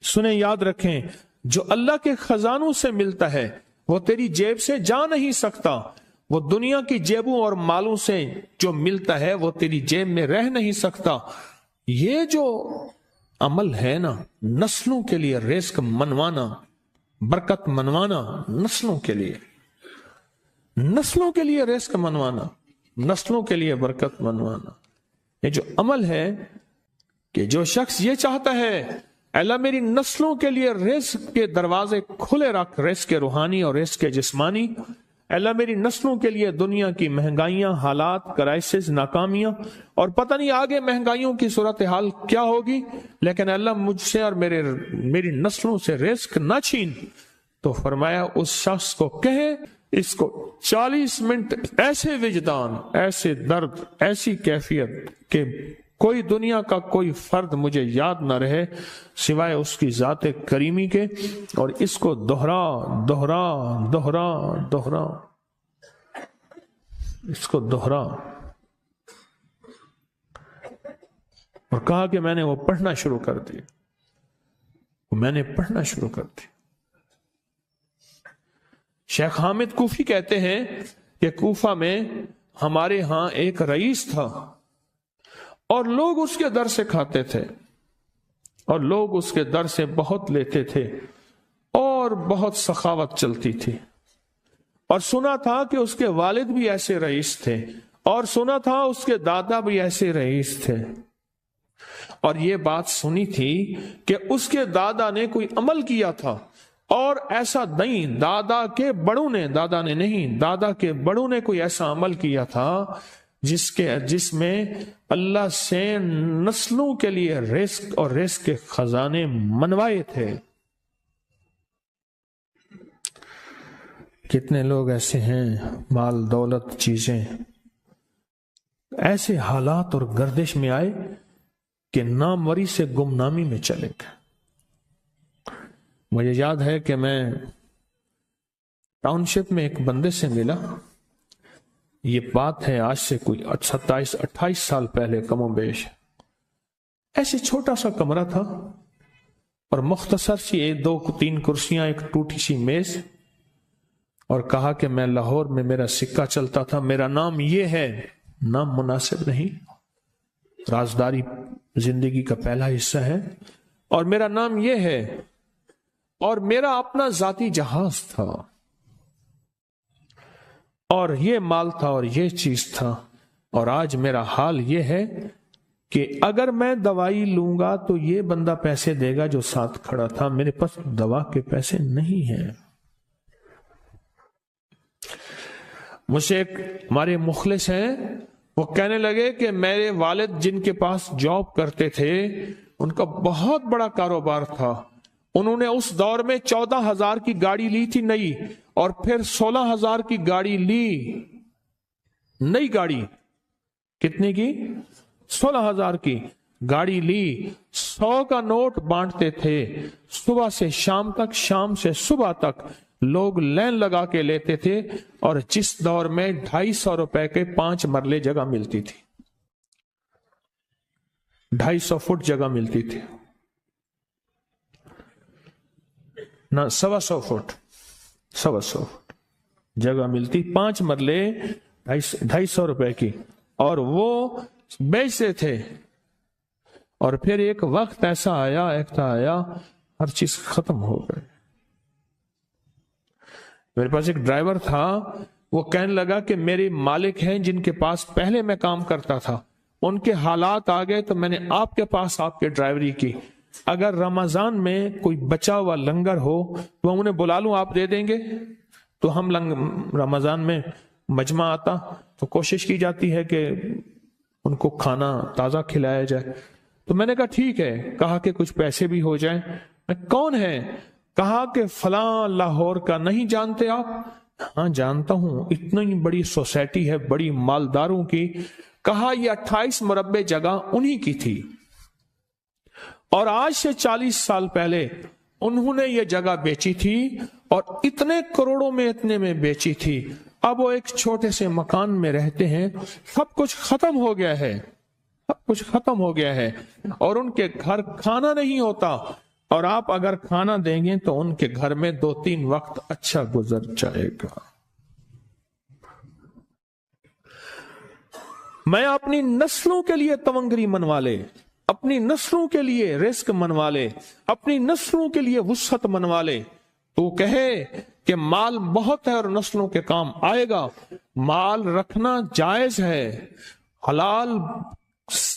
سنیں، یاد رکھیں، جو اللہ کے خزانوں سے ملتا ہے وہ تیری جیب سے جا نہیں سکتا، وہ دنیا کی جیبوں اور مالوں سے جو ملتا ہے وہ تیری جیب میں رہ نہیں سکتا۔ یہ جو عمل ہے نا، نسلوں کے لیے رزق منوانا، برکت منوانا، نسلوں کے لیے رزق منوانا، نسلوں کے لیے برکت منوانا، یہ جو عمل ہے کہ جو شخص یہ چاہتا ہے اللہ میری نسلوں کے لیے رزق کے دروازے کھلے رکھ، رزق روحانی اور رزق جسمانی، اللہ میری نسلوں کے لیے دنیا کی مہنگائیاں، حالات، کرائسس، ناکامیاں، اور پتہ نہیں آگے مہنگائیوں کی صورتحال کیا ہوگی، لیکن اللہ مجھ سے اور میری نسلوں سے رزق نہ چھین، تو فرمایا اس شخص کو کہے اس کو 40 منٹ ایسے وجدان، ایسے درد، ایسی کیفیت کہ کوئی دنیا کا کوئی فرد مجھے یاد نہ رہے سوائے اس کی ذات کریمی کے، اور اس کو دوہرا دوہرا دوہرا دوہرا، اس کو دوہرا، اور کہا کہ میں نے وہ پڑھنا شروع کر دیا، میں نے پڑھنا شروع کر دیا۔ شیخ حامد کوفی کہتے ہیں کہ کوفہ میں ہمارے ہاں ایک رئیس تھا اور لوگ اس کے در سے کھاتے تھے اور لوگ اس کے در سے بہت لیتے تھے اور بہت سخاوت چلتی تھی، اور سنا تھا کہ اس کے والد بھی ایسے رئیس تھے، اور سنا تھا اس کے دادا بھی ایسے رئیس تھے، اور یہ بات سنی تھی کہ اس کے دادا نے کوئی عمل کیا تھا، اور ایسا نہیں، دادا کے بڑوں نے کوئی ایسا عمل کیا تھا جس میں اللہ سے نسلوں کے لیے رزق اور رزق کے خزانے منوائے تھے۔ کتنے لوگ ایسے ہیں، مال دولت چیزیں، ایسے حالات اور گردش میں آئے کہ ناموری سے گمنامی میں چلے گئے۔ مجھے یاد ہے کہ میں ٹاؤن شپ میں ایک بندے سے ملا، یہ بات ہے آج سے کوئی 27-28 سال پہلے کم و بیش، ایسے چھوٹا سا کمرہ تھا اور مختصر سی 2-3 کرسیاں، ایک ٹوٹی سی میز، اور کہا کہ میں لاہور میں میرا سکہ چلتا تھا، میرا نام یہ ہے، نام مناسب نہیں، رازداری زندگی کا پہلا حصہ ہے، اور میرا نام یہ ہے، اور میرا اپنا ذاتی جہاز تھا، اور یہ مال تھا اور یہ چیز تھا، اور آج میرا حال یہ ہے کہ اگر میں دوائی لوں گا تو یہ بندہ پیسے دے گا جو ساتھ کھڑا تھا، میرے پاس دوا کے پیسے نہیں ہیں۔ مجھ سے ایک ہمارے مخلص ہیں، وہ کہنے لگے کہ میرے والد جن کے پاس جاب کرتے تھے ان کا بہت بڑا کاروبار تھا، انہوں نے اس دور میں 14,000 کی گاڑی لی تھی نئی، اور پھر 16,000 کی گاڑی لی، نئی گاڑی، کتنے کی؟ 16,000 کی گاڑی لی، 100 کا نوٹ بانٹتے تھے، صبح سے شام تک، شام سے صبح تک لوگ لین لگا کے لیتے تھے، اور جس دور میں 250 روپے کے 5 مرلے جگہ ملتی تھی، 250 فٹ جگہ ملتی تھی، نہ 125 فٹ، 125 فٹ جگہ ملتی، 5 مرلے 250 روپے کی، اور وہ بیچتے تھے۔ اور پھر ایک وقت ایسا آیا ہر چیز ختم ہو گئی۔ میرے پاس ایک ڈرائیور تھا، وہ کہنے لگا کہ میرے مالک ہیں جن کے پاس پہلے میں کام کرتا تھا، ان کے حالات آ گئے تو میں نے آپ کے پاس آپ کے ڈرائیوری کی، اگر رمضان میں کوئی بچا ہوا لنگر ہو تو انہیں بلا لوں، آپ دے دیں گے؟ تو ہم رمضان میں مجمع آتا تو کوشش کی جاتی ہے کہ ان کو کھانا تازہ کھلایا جائے، تو میں نے کہا ٹھیک ہے، کہا کہ کچھ پیسے بھی ہو جائیں۔ میں کون ہے؟ کہا کہ فلاں لاہور کا، نہیں جانتے آپ؟ ہاں جانتا ہوں، اتنی بڑی سوسائٹی ہے بڑی مالداروں کی۔ کہا یہ 28 مربع جگہ انہی کی تھی، اور آج سے 40 سال پہلے انہوں نے یہ جگہ بیچی تھی، اور اتنے کروڑوں میں اتنے میں بیچی تھی۔ اب وہ ایک چھوٹے سے مکان میں رہتے ہیں، سب کچھ ختم ہو گیا ہے، سب کچھ ختم ہو گیا ہے، اور ان کے گھر کھانا نہیں ہوتا، اور آپ اگر کھانا دیں گے تو ان کے گھر میں 2-3 وقت اچھا گزر جائے گا۔ میں اپنی نسلوں کے لیے تونگری منوا لے، اپنی نسلوں کے لیے رزق منوا لے، اپنی نسلوں کے لیے وسعت منوا لے۔ تو کہے کہ مال بہت ہے اور نسلوں کے کام آئے گا، مال رکھنا جائز ہے، حلال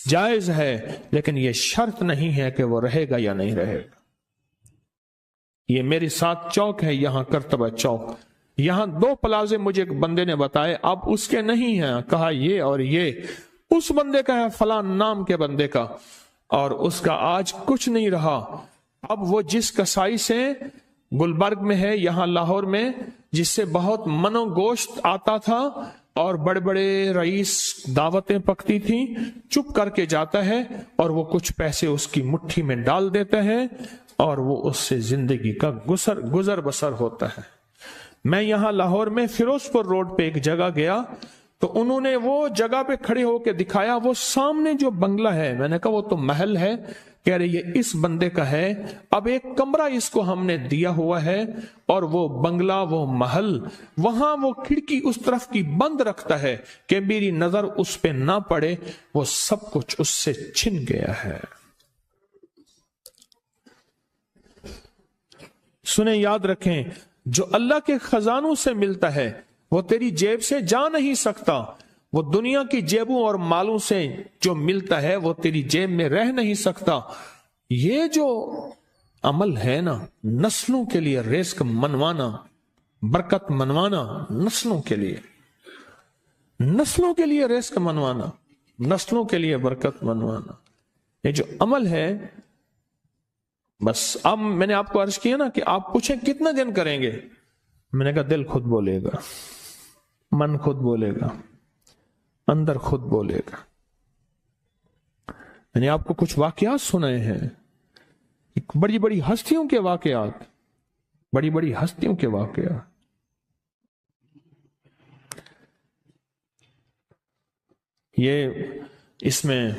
جائز ہے، لیکن یہ شرط نہیں ہے کہ وہ رہے گا یا نہیں رہے گا۔ یہ میرے ساتھ چوک ہے، یہاں کرتبہ چوک، یہاں 2 پلازے مجھے ایک بندے نے بتائے، اب اس کے نہیں ہیں، کہا یہ اور یہ اس بندے کا ہے، فلاں نام کے بندے کا، اور اس کا آج کچھ نہیں رہا۔ اب وہ جس کسائی سے گلبرگ میں ہے، یہاں لاہور میں، جس سے بہت منو گوشت آتا تھا اور بڑے بڑے رئیس دعوتیں پکتی تھیں، چپ کر کے جاتا ہے اور وہ کچھ پیسے اس کی مٹھی میں ڈال دیتا ہے اور وہ اس سے زندگی کا گزر بسر ہوتا ہے۔ میں یہاں لاہور میں فیروز پور روڈ پہ ایک جگہ گیا تو انہوں نے وہ جگہ پہ کھڑے ہو کے دکھایا، وہ سامنے جو بنگلہ ہے، میں نے کہا وہ تو محل ہے، کہہ رہے یہ اس بندے کا ہے، اب ایک کمرہ اس کو ہم نے دیا ہوا ہے اور وہ بنگلہ، وہ محل، وہاں وہ کھڑکی اس طرف کی بند رکھتا ہے کہ میری نظر اس پہ نہ پڑے، وہ سب کچھ اس سے چھن گیا ہے۔ سنیں، یاد رکھیں، جو اللہ کے خزانوں سے ملتا ہے وہ تیری جیب سے جا نہیں سکتا، وہ دنیا کی جیبوں اور مالوں سے جو ملتا ہے وہ تیری جیب میں رہ نہیں سکتا۔ یہ جو عمل ہے نا، نسلوں کے لیے رزق منوانا، برکت منوانا، نسلوں کے لیے رزق منوانا، نسلوں کے لیے برکت منوانا، یہ جو عمل ہے، بس اب میں نے آپ کو عرض کیا نا کہ آپ پوچھیں کتنا دن کریں گے، میں نے کہا دل خود بولے گا، من خود بولے گا، اندر خود بولے گا۔ میں نے آپ کو کچھ واقعات سنائے ہیں، بڑی بڑی ہستیوں کے واقعات، بڑی بڑی ہستیوں کے واقعات۔ یہ اس میں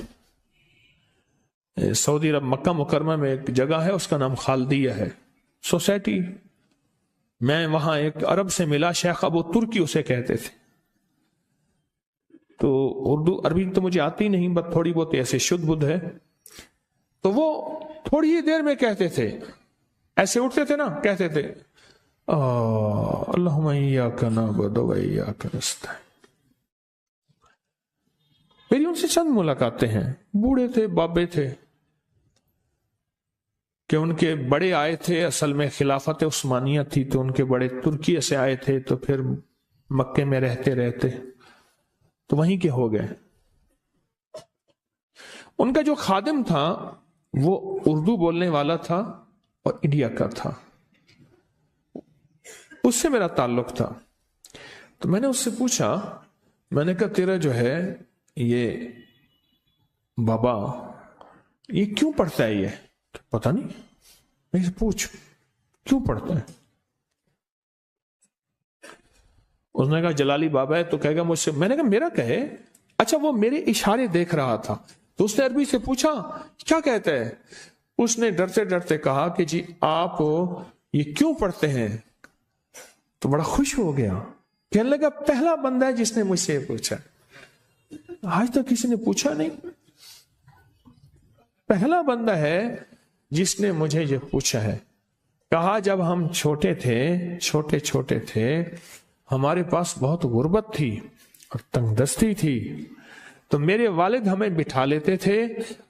سعودی عرب مکہ مکرمہ میں ایک جگہ ہے، اس کا نام خالدیہ ہے سوسائٹی۔ میں وہاں ایک عرب سے ملا، شیخ ابو ترکی اسے کہتے تھے، تو اردو عربی تو مجھے آتی نہیں، بس تھوڑی بہت ایسے شدھ بدھ ہے، تو وہ تھوڑی ہی دیر میں کہتے تھے، ایسے اٹھتے تھے نا، کہتے تھے اللہم ایاک نعبد و ایاک نستعین۔ میری ان سے چند ملاقاتیں ہیں، بوڑھے تھے، بابے تھے، کہ ان کے بڑے آئے تھے، اصل میں خلافت عثمانیہ تھی تو ان کے بڑے ترکیہ سے آئے تھے، تو پھر مکے میں رہتے رہتے تو وہیں کے ہو گئے۔ ان کا جو خادم تھا وہ اردو بولنے والا تھا اور انڈیا کا تھا، اس سے میرا تعلق تھا، تو میں نے اس سے پوچھا، میں نے کہا تیرا جو ہے یہ بابا یہ کیوں پڑھتا ہے؟ یہ پتہ نہیں، میں پوچھ کیوں پڑھتا ہے؟ اس نے کہا جلالی بابا ہے تو کہے گا مجھ سے۔ میں نے کہا میرا کہے؟ اچھا، وہ میرے اشارے دیکھ رہا تھا، تو اس نے عربی سے پوچھا کیا کہتا ہے؟ اس نے ڈرتے ڈرتے کہا کہ جی آپ یہ کیوں پڑھتے ہیں؟ تو بڑا خوش ہو گیا، کہنے لگا پہلا بندہ ہے جس نے مجھ سے پوچھا، آج تک کسی نے پوچھا نہیں، پہلا بندہ ہے جس نے مجھے یہ پوچھا ہے۔ کہا جب ہم چھوٹے تھے ہمارے پاس بہت غربت تھی اور تنگ دستی تھی، تو میرے والد ہمیں بٹھا لیتے تھے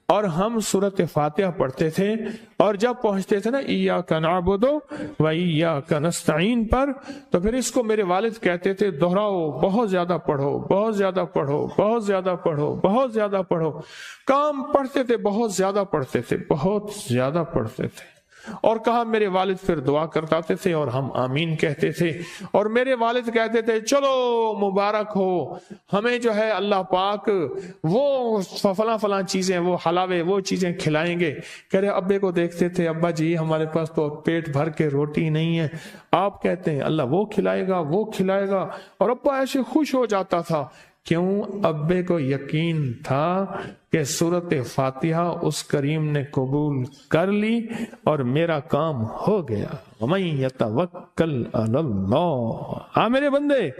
اور ہم سورۃ فاتحہ پڑھتے تھے، اور جب پہنچتے تھے نا ایاک نعبد و ایاک نستعین پر، تو پھر اس کو میرے والد کہتے تھے دہراؤ، بہت زیادہ پڑھو، بہت زیادہ پڑھو، بہت زیادہ پڑھو، بہت زیادہ پڑھو۔ کام پڑھتے تھے، بہت زیادہ پڑھتے تھے، بہت زیادہ پڑھتے تھے، اور کہا میرے والد پھر دعا کرتاتے تھے اور ہم آمین کہتے تھے، اور میرے والد کہتے تھے چلو مبارک ہو، ہمیں جو ہے اللہ پاک وہ فلاں چیزیں، وہ حلاوے، وہ چیزیں کھلائیں گے۔ کہہ رہے ابے کو دیکھتے تھے، ابا جی ہمارے پاس تو پیٹ بھر کے روٹی نہیں ہے، آپ کہتے ہیں اللہ وہ کھلائے گا، وہ کھلائے گا، اور ابا ایسے خوش ہو جاتا تھا کیوں؟ ابے کو یقین تھا کہ سورت فاتحہ اس کریم نے قبول کر لی اور میرا کام ہو گیا. وَمَن يَتَوَكَّلْ عَلَى اللَّهِ. ہاں میرے بندے،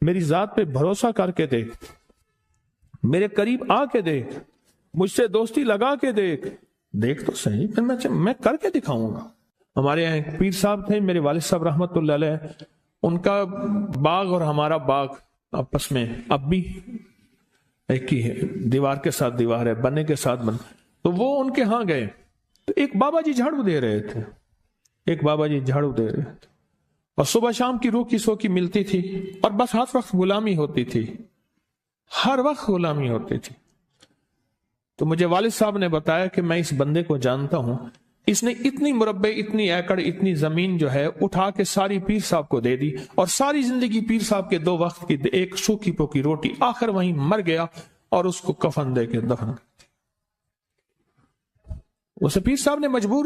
میری ذات پہ بھروسہ کر کے دیکھ، میرے قریب آ کے دیکھ، مجھ سے دوستی لگا کے دیکھ تو صحیح، پھر میں کر کے دکھاؤں گا. ہمارے یہاں ایک پیر صاحب تھے، میرے والد صاحب رحمت اللہ علیہ، ان کا باغ اور ہمارا باغ آپس میں اب بھی ایک ہی ہے، دیوار کے ساتھ دیوار ہے، بنے کے ساتھ بن. تو وہ ان کے ہاں گئے تو ایک بابا جی جھاڑو دے رہے تھے، اور صبح شام کی روح کی سو کی ملتی تھی، اور بس ہر وقت غلامی ہوتی تھی. تو مجھے والد صاحب نے بتایا کہ میں اس بندے کو جانتا ہوں، اس نے اتنی مربع، اتنی ایکڑ، اتنی زمین جو ہے اٹھا کے ساری پیر صاحب کو دے دی، اور ساری زندگی پیر صاحب کے 2 وقت کی ایک سوکھی پوکی روٹی، آخر وہیں مر گیا اور اس کو کفن دے کے دفن کر دیا. اسے پیر صاحب نے مجبور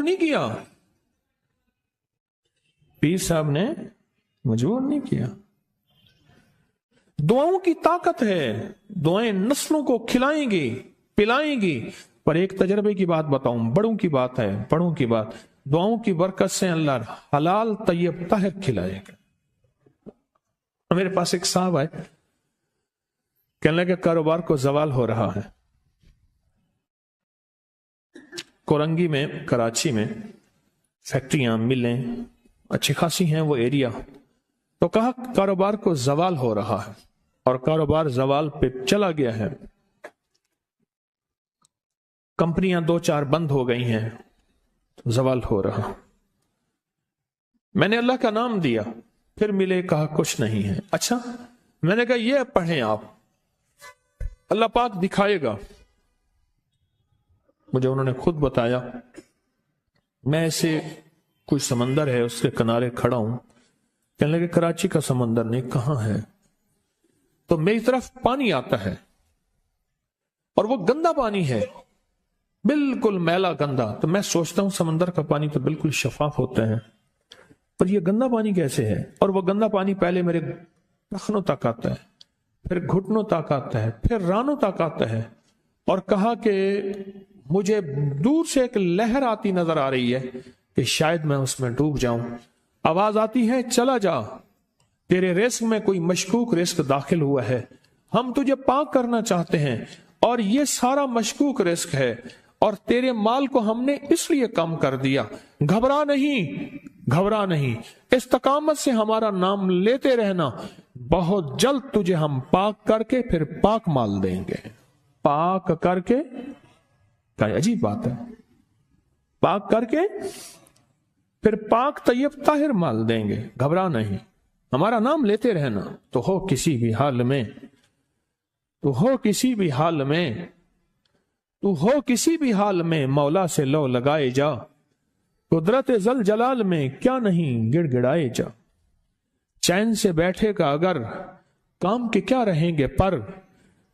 نہیں کیا، دعاؤں کی طاقت ہے، دعائیں نسلوں کو کھلائیں گی، پلائیں گی. پر ایک تجربے کی بات بتاؤں، بڑوں کی بات، دعاؤں کی برکت سے اللہ حلال طیب طاہر کھلائے گا. میرے پاس ایک صاحب ہے، کہنے لگے کاروبار کو زوال ہو رہا ہے. کورنگی میں، کراچی میں فیکٹریاں، ملیں اچھی خاصی ہیں وہ ایریا. تو کہا کاروبار کو زوال ہو رہا ہے، اور کاروبار زوال پہ چلا گیا ہے. کمپنیاں 2-4 بند ہو گئی ہیں، زوال ہو رہا. میں نے اللہ کا نام دیا، پھر ملے، کہا کچھ نہیں ہے. اچھا، میں نے کہا یہ پڑھیں آپ، اللہ پاک دکھائے گا. مجھے انہوں نے خود بتایا، میں ایسے کوئی سمندر ہے اس کے کنارے کھڑا ہوں. کہنے لگے کراچی کا سمندر نہیں، کہاں ہے؟ تو میری طرف پانی آتا ہے، اور وہ گندا پانی ہے، بالکل میلا گندا. تو میں سوچتا ہوں سمندر کا پانی تو بالکل شفاف ہوتا ہے، پر یہ گندا پانی کیسے ہے؟ اور وہ گندا پانی پہلے میرے ٹخنوں تک آتا ہے، پھر گھٹنوں تک آتا ہے، پھر رانوں تک آتا ہے. اور کہا کہ مجھے دور سے ایک لہر آتی نظر آ رہی ہے کہ شاید میں اس میں ڈوب جاؤں. آواز آتی ہے چلا جا، تیرے رزق میں کوئی مشکوک رزق داخل ہوا ہے، ہم تجھے پاک کرنا چاہتے ہیں، اور یہ سارا مشکوک رزق ہے، اور تیرے مال کو ہم نے اس لیے کم کر دیا. گھبرا نہیں، استقامت سے ہمارا نام لیتے رہنا، بہت جلد تجھے ہم پاک کر کے پھر پاک مال دیں گے. پاک کر کے، کیا عجیب بات ہے، پاک کر کے پھر پاک طیب طاہر مال دیں گے. گھبرا نہیں، ہمارا نام لیتے رہنا، تو ہو کسی بھی حال میں مولا سے لو لگائے جا، قدرت ذل جلال میں کیا نہیں گڑ گڑائے جا. چین سے بیٹھے گا اگر کام کے کیا رہیں گے پر،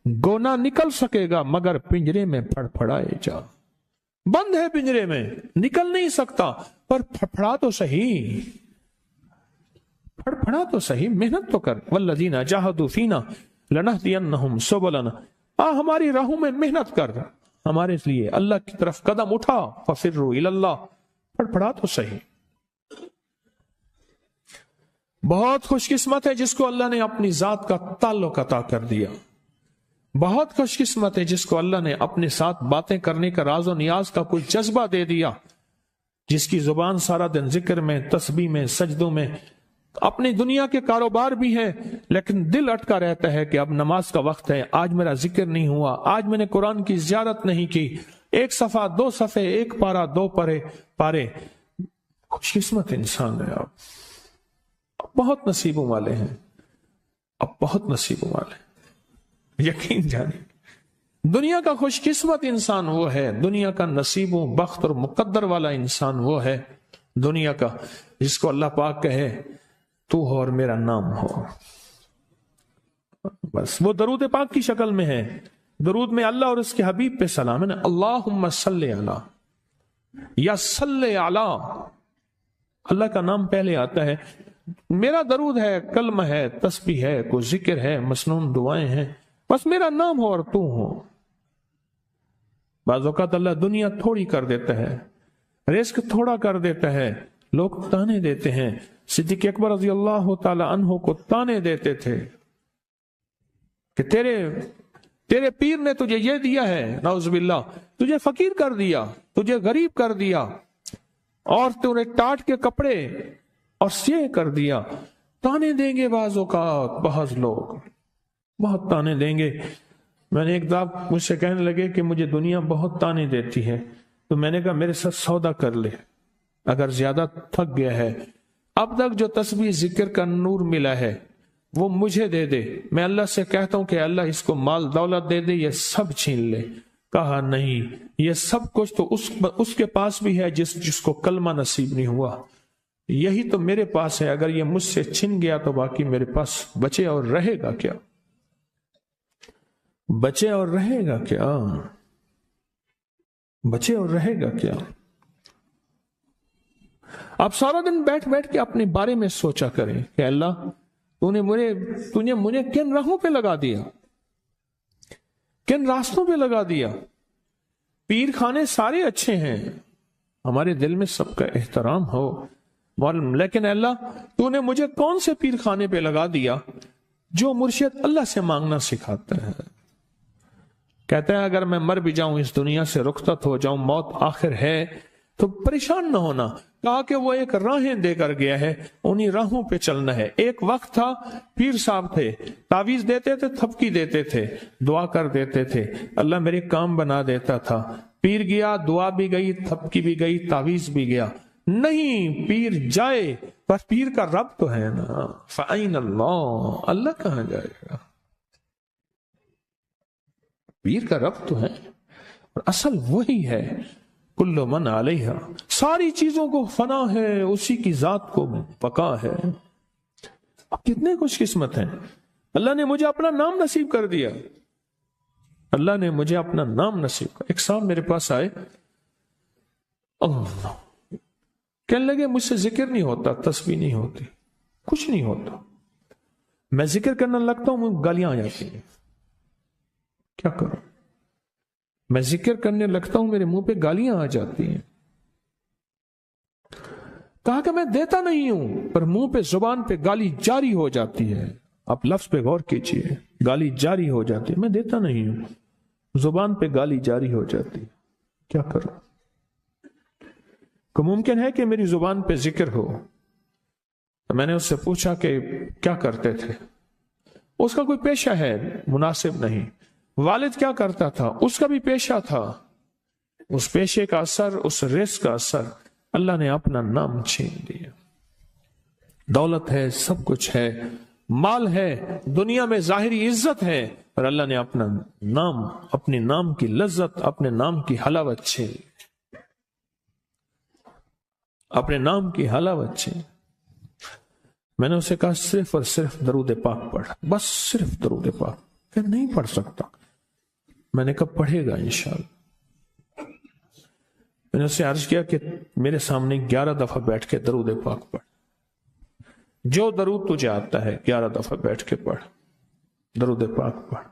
گونا نکل سکے گا مگر پنجرے میں پھڑ پھڑائے جا. بند ہے پنجرے میں، نکل نہیں سکتا، پر پھڑا تو صحیح، محنت تو کر. والذین جاہدوا فینا لنہدینہم سبلنا. ہماری راہوں میں محنت کر، ہمارے لیے اللہ کی طرف قدم اٹھا. ففروا الی اللہ، پھڑا تو صحیح. بہت خوش قسمت ہے جس کو اللہ نے اپنی ذات کا تعلق عطا کر دیا. بہت خوش قسمت ہے جس کو اللہ نے اپنے ساتھ باتیں کرنے کا راز و نیاز کا کوئی جذبہ دے دیا، جس کی زبان سارا دن ذکر میں، تسبیح میں، سجدوں میں. اپنی دنیا کے کاروبار بھی ہیں، لیکن دل اٹکا رہتا ہے کہ اب نماز کا وقت ہے، آج میرا ذکر نہیں ہوا، آج میں نے قرآن کی زیارت نہیں کی. 1 صفحہ 2 صفحے، 1 پارہ 2 پارے. خوش قسمت انسان ہے. اب بہت نصیبوں والے ہیں، یقین جانے. دنیا کا خوش قسمت انسان وہ ہے، دنیا کا نصیبوں، بخت اور مقدر والا انسان وہ ہے دنیا کا، جس کو اللہ پاک کہے تو ہو اور میرا نام ہو. بس وہ درود پاک کی شکل میں ہے. درود میں اللہ اور اس کے حبیب پہ سلام ہے نا. اللہم صلی علی یا صلی علی، اللہ کا نام پہلے آتا ہے. میرا درود ہے، کلمہ ہے، تسبیح ہے، کوئی ذکر ہے، مسنون دعائیں ہیں، بس میرا نام ہو اور تو ہو. بعض اوقات اللہ دنیا تھوڑی کر دیتا ہے, رزق تھوڑا کر دیتا ہے, لوگ تانے دیتے ہیں. صدیق اکبر رضی اللہ تعالی عنہ کو تانے دیتے تھے کہ تیرے پیر نے تجھے یہ دیا ہے, نعوذ باللہ, تجھے فقیر کر دیا, تجھے غریب کر دیا, اور تُونے ٹاٹ کے کپڑے اور سیہ کر دیا. تانے دیں گے بعض اوقات, بعض لوگ بہت تانے دیں گے. میں نے ایک دفعہ مجھ سے کہنے لگے کہ مجھے دنیا بہت تانے دیتی ہے, تو میں نے کہا میرے ساتھ سودا کر لے, اگر زیادہ تھک گیا ہے, اب تک جو تسبیح ذکر کا نور ملا ہے وہ مجھے دے دے, میں اللہ سے کہتا ہوں کہ اللہ اس کو مال دولت دے دے, یہ سب چھین لے. کہا نہیں, یہ سب کچھ تو اس کے پاس بھی ہے جس کو کلمہ نصیب نہیں ہوا, یہی تو میرے پاس ہے. اگر یہ مجھ سے چھن گیا تو باقی میرے پاس بچے اور رہے گا کیا؟ بچے اور رہے گا کیا؟ بچے اور رہے گا کیا؟ آپ سارا دن بیٹھ کے اپنے بارے میں سوچا کریں کہ اللہ تو نے مجھے کن راہوں پہ لگا دیا, کن راستوں پہ لگا دیا. پیر خانے سارے اچھے ہیں, ہمارے دل میں سب کا احترام ہو, لیکن اللہ تو نے مجھے کون سے پیر خانے پہ لگا دیا جو مرشد اللہ سے مانگنا سکھاتا ہے. کہتا ہے اگر میں مر بھی جاؤں, اس دنیا سے رخصت ہو جاؤں, موت آخر ہے, تو پریشان نہ ہونا. کہا کہ وہ ایک راہیں دے کر گیا ہے, انہی راہوں پہ چلنا ہے. ایک وقت تھا پیر صاحب تھے, تعویذ دیتے تھے, تھپکی دیتے تھے, دعا کر دیتے تھے, اللہ میرے کام بنا دیتا تھا. پیر گیا, دعا بھی گئی, تھپکی بھی گئی, تعویذ بھی گیا. نہیں, پیر جائے پر پیر کا رب تو ہے نا. فَأَيْنَ اللَّهُ, اللہ کہاں جائے گا؟ پیر کا رب تو ہے, اور اصل وہی ہے. کل من علیہا, ساری چیزوں کو فنا ہے, اسی کی ذات کو بقا ہے. اب کتنے خوش قسمت ہیں, اللہ نے مجھے اپنا نام نصیب کر دیا. اللہ نے مجھے اپنا نام نصیب کر. ایک صاحب میرے پاس آئے, اللہ کہنے لگے مجھ سے ذکر نہیں ہوتا, تسبیح نہیں ہوتی, کچھ نہیں ہوتا. میں ذکر کرنے لگتا ہوں مجھے گالیاں آ جاتی ہیں, کیا کروں؟ میں ذکر کرنے لگتا ہوں میرے منہ پہ گالیاں آ جاتی ہیں. کہا کہ میں دیتا نہیں ہوں, پر منہ پہ زبان پہ گالی جاری ہو جاتی ہے. آپ لفظ پہ غور کیجئے, گالی جاری ہو جاتی ہے. میں دیتا نہیں ہوں, زبان پہ گالی جاری ہو جاتی ہے, کیا کروں؟ کہ ممکن ہے کہ میری زبان پہ ذکر ہو. تو میں نے اس سے پوچھا کہ کیا کرتے تھے؟ اس کا کوئی پیشہ ہے مناسب نہیں. والد کیا کرتا تھا؟ اس کا بھی پیشہ تھا. اس پیشے کا اثر, اس رزق کا اثر, اللہ نے اپنا نام چھین دیا. دولت ہے, سب کچھ ہے, مال ہے, دنیا میں ظاہری عزت ہے, اور اللہ نے اپنا نام, اپنے نام کی لذت, اپنے نام کی حلاوت چھین لی. اپنے نام کی حلاوت چھین. میں نے اسے کہا صرف اور صرف درود پاک پڑھ, بس صرف درود پاک. کہ نہیں پڑھ سکتا. میں نے کہا پڑھے گا انشاءاللہ. میں نے اسے عرض کیا کہ میرے سامنے 11 دفعہ بیٹھ کے درود پاک پڑھ, جو درود تجھے آتا ہے 11 دفعہ بیٹھ کے پڑھ, درود پاک پڑھ.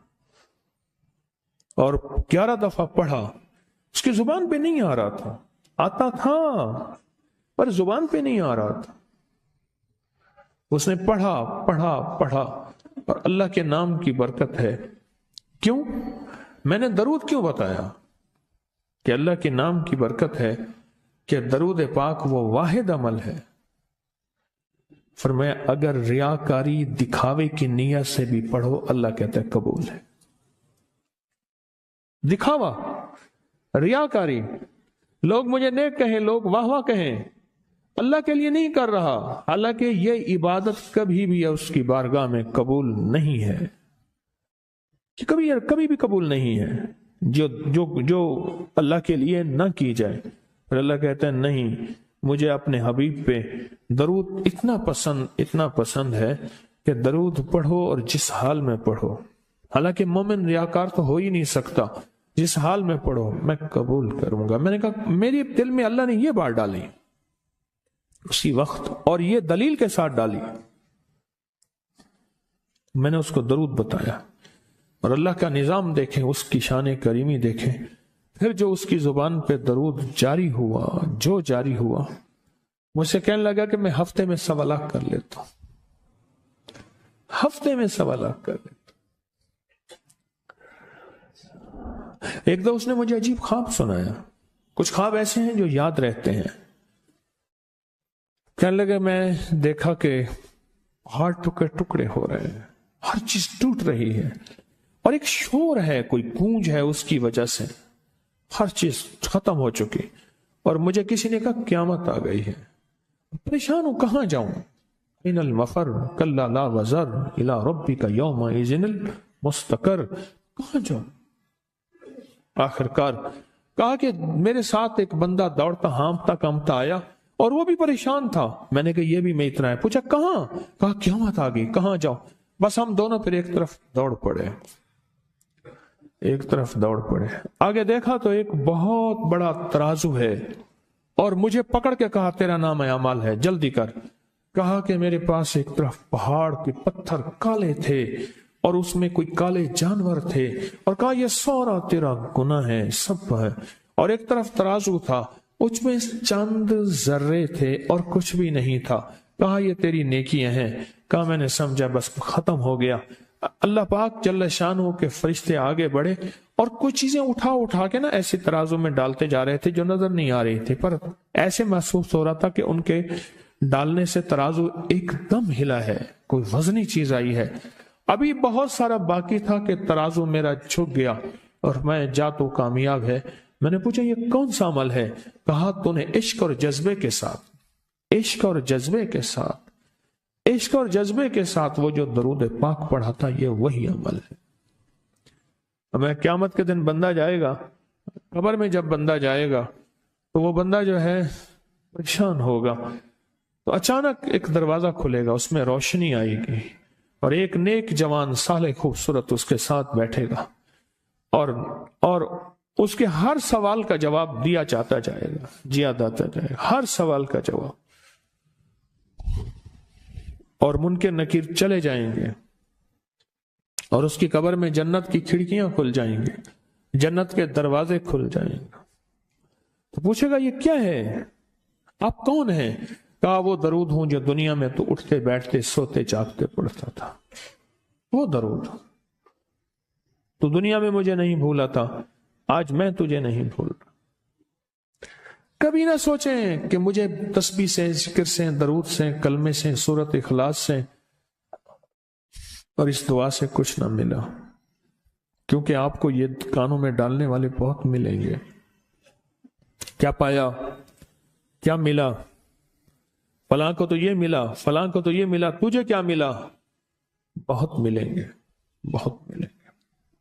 اور 11 دفعہ پڑھا. اس کی زبان پہ نہیں آ رہا تھا, آتا تھا پر زبان پہ نہیں آ رہا تھا. اس نے پڑھا پڑھا پڑھا, اور اللہ کے نام کی برکت ہے. کیوں میں نے درود کیوں بتایا؟ کہ اللہ کے نام کی برکت ہے کہ درود پاک وہ واحد عمل ہے. فرمایا اگر ریاکاری, دکھاوے کی نیت سے بھی پڑھو, اللہ کہتا ہے قبول ہے. دکھاوا, ریاکاری, لوگ مجھے نیک کہیں, لوگ واہ واہ کہیں, اللہ کے لیے نہیں کر رہا, حالانکہ یہ عبادت کبھی بھی اس کی بارگاہ میں قبول نہیں ہے. کبھی بھی قبول نہیں ہے جو اللہ کے لیے نہ کی جائے. اور اللہ کہتا ہے نہیں, مجھے اپنے حبیب پہ درود اتنا پسند ہے کہ درود پڑھو اور جس حال میں پڑھو. حالانکہ مومن ریاکار تو ہو ہی نہیں سکتا, جس حال میں پڑھو میں قبول کروں گا. میں نے کہا میری دل میں اللہ نے یہ بات ڈالی اسی وقت, اور یہ دلیل کے ساتھ ڈالی. میں نے اس کو درود بتایا. اور اللہ کا نظام دیکھیں، اس کی شان کریمی دیکھیں، پھر جو اس کی زبان پہ درود جاری ہوا، جو جاری ہوا، مجھ سے کہنے لگا کہ میں ہفتے میں 1.25 لاکھ کر لیتا ہوں، ہفتے میں 1.25 لاکھ کر لیتا ہوں۔ ایک دو اس نے مجھے عجیب خواب سنایا، کچھ خواب ایسے ہیں جو یاد رہتے ہیں۔ کہنے لگے میں دیکھا کہ پہاڑ ٹکڑے ٹکڑے ہو رہے ہیں، ہر چیز ٹوٹ رہی ہے، اور ایک شور ہے، کوئی گونج ہے، اس کی وجہ سے ہر چیز ختم ہو چکی، اور مجھے کسی نے کہا قیامت آ گئی ہے۔ پریشان ہوں، کہاں جاؤں؟ ان المفر کلا لا وزر الی ربک یومئذ المستقر، کہاں جاؤں؟ آخر کار کہا کہ میرے ساتھ ایک بندہ دوڑتا ہامتا کامتا آیا، اور وہ بھی پریشان تھا۔ میں نے کہا یہ بھی میں اتنا ہے، پوچھا کہاں؟ کہا قیامت آ گئی، کہاں جاؤں؟ بس ہم دونوں پھر ایک طرف دوڑ پڑے، ایک طرف دوڑ پڑے۔ آگے دیکھا تو ایک بہت بڑا ترازو ہے، اور مجھے پکڑ کے کہا تیرا نام اعمال ہے، جلدی کر۔ کہا کہ میرے پاس ایک طرف پہاڑ کے پتھر کالے تھے، اور اس میں کوئی کالے جانور تھے، اور کہا یہ سارا تیرا گناہ ہے، سب ہے۔ اور ایک طرف ترازو تھا، اس میں چند ذرے تھے اور کچھ بھی نہیں تھا۔ کہا یہ تیری نیکیاں ہیں۔ کہا میں نے سمجھا بس ختم ہو گیا۔ اللہ پاک جل شانہ کے فرشتے آگے بڑھے، اور کچھ چیزیں اٹھا کے نا ایسے ترازو میں ڈالتے جا رہے تھے جو نظر نہیں آ رہی تھی، پر ایسے محسوس ہو رہا تھا کہ ان کے ڈالنے سے ترازو ایک دم ہلا ہے، کوئی وزنی چیز آئی ہے۔ ابھی بہت سارا باقی تھا کہ ترازو میرا جھک گیا، اور میں جا تو کامیاب ہے۔ میں نے پوچھا یہ کون سا عمل ہے؟ کہا تو نے عشق اور جذبے کے ساتھ، عشق اور جذبے کے ساتھ، عشق اور جذبے کے ساتھ وہ جو درود پاک پڑھا تھا، یہ وہی عمل ہے۔ ہمیں قیامت کے دن بندہ جائے گا قبر میں، جب بندہ جائے گا تو وہ بندہ جو ہے پریشان ہوگا، تو اچانک ایک دروازہ کھلے گا، اس میں روشنی آئے گی، اور ایک نیک جوان صالح خوبصورت اس کے ساتھ بیٹھے گا، اور اس کے ہر سوال کا جواب دیا جاتا جائے گا، جیا جاتا جائے گا، ہر سوال کا جواب، اور منکر نکیر چلے جائیں گے، اور اس کی قبر میں جنت کی کھڑکیاں کھل جائیں گے، جنت کے دروازے کھل جائیں گے۔ تو پوچھے گا یہ کیا ہے؟ آپ کون ہیں؟ کہا وہ درود ہوں جو دنیا میں تو اٹھتے بیٹھتے سوتے جاگتے پڑھتا تھا، وہ درود۔ تو دنیا میں مجھے نہیں بھولا تھا، آج میں تجھے نہیں بھول رہا۔ کبھی نہ سوچیں کہ مجھے تسبیح سے، ذکر سے، درود سے، کلمے سے، سورت اخلاص سے اور اس دعا سے کچھ نہ ملا، کیونکہ آپ کو یہ کانوں میں ڈالنے والے بہت ملیں گے۔ کیا پایا؟ کیا ملا؟ فلاں کو تو یہ ملا، فلاں کو تو یہ ملا، تجھے کیا ملا؟ بہت ملیں گے، بہت ملیں گے۔